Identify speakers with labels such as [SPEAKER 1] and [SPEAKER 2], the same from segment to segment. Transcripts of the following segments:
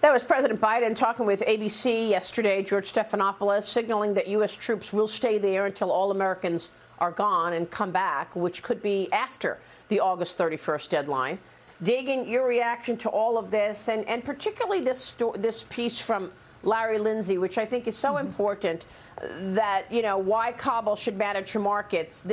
[SPEAKER 1] That was President Biden talking with ABC yesterday, George Stephanopoulos, signaling that U.S. troops will stay there until all Americans are gone and come back, which could be after the August 31st deadline. Dagen, your reaction to all of this, and particularly this piece from Larry Lindsay, which I think is so important, that, you know, why Kabul should manage your markets.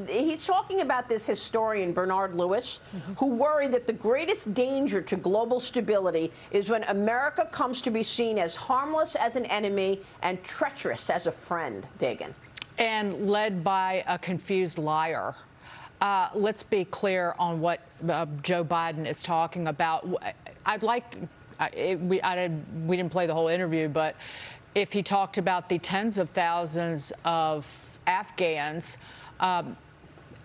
[SPEAKER 1] He's talking about this historian, Bernard Lewis, who worried that the greatest danger to global stability is when America comes to be seen as harmless as an enemy and treacherous as a friend, Dagen. And led by a confused liar. Let's be clear on what Joe Biden is talking about. I'd like... we didn't play the whole interview, but if he talked about the tens of thousands of Afghans, our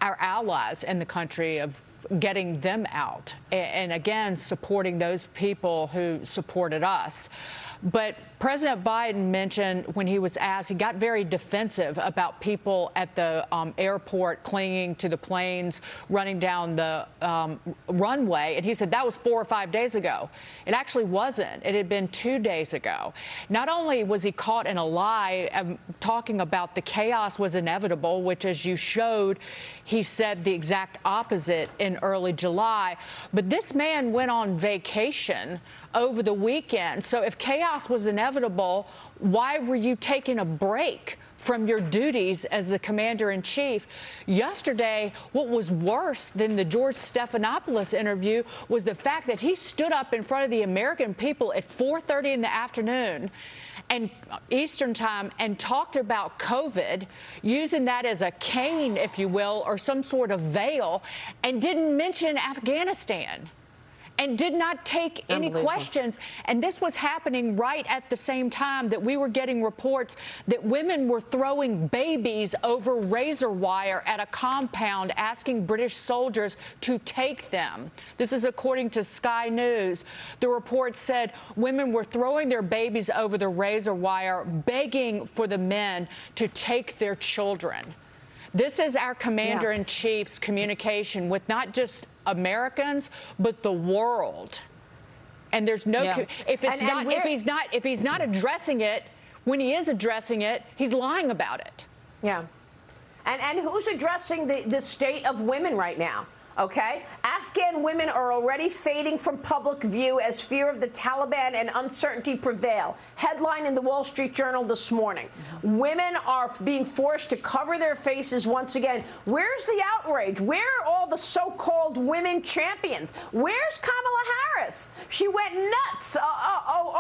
[SPEAKER 1] allies in the country, of getting them out, and again, supporting those people who supported us. But President Biden mentioned, when he was asked, he got very defensive about people at the airport clinging to the planes, running down the runway. And he said that was 4 or 5 days ago. It actually wasn't. It had been 2 days ago. Not only was he caught in a lie, talking about the chaos was inevitable, which, as you showed, he said the exact opposite in early July. But this man went on vacation over the weekend. So if chaos was inevitable, why were you taking a break from your duties as the commander-in-chief? Yesterday, what was worse than the George Stephanopoulos interview was the fact that he stood up in front of the American people at 4:30 in the afternoon and Eastern time and talked about COVID, using that as a cane, if you will, or some sort of veil, and didn't mention Afghanistan, and did not take any questions. And this was happening right at the same time that we were getting reports that women were throwing babies over razor wire at a compound, asking British soldiers to take them. This is according to Sky News. The report said women were throwing their babies over the razor wire, begging for the men to take their children. This is our commander-in-chief's communication with not just Americans, but the world. And there's no if he's not addressing it, when he is addressing it, he's lying about it. Yeah. And who's addressing the state of women right now? Okay? Afghan women are already fading from public view as fear of the Taliban and uncertainty prevail. Headline in the Wall Street Journal this morning. Women are being forced to cover their faces once again. Where's the outrage? Where are all the so-called women champions? Where's Kamala Harris? She went nuts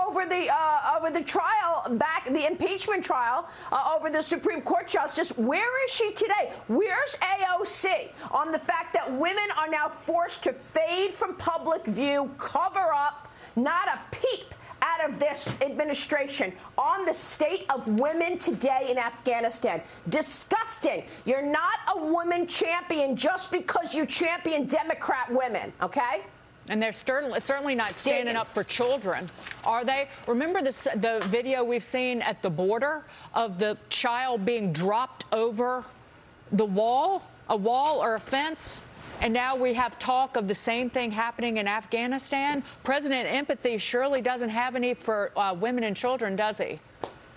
[SPEAKER 1] over the trial back, the impeachment trial over the Supreme Court justice. Where is she today? Where's AOC on the fact that women are now forced to fade from public view, cover up, not a peep out of this administration on the state of women today in Afghanistan? Disgusting. You're not a woman champion just because you champion Democrat women, okay? And they're certainly not standing up for children, are they? Remember the video we've seen at the border of the child being dropped over the wall, a wall or a fence? And now we have talk of the same thing happening in Afghanistan. President Empathy surely doesn't have any for women and children, does he?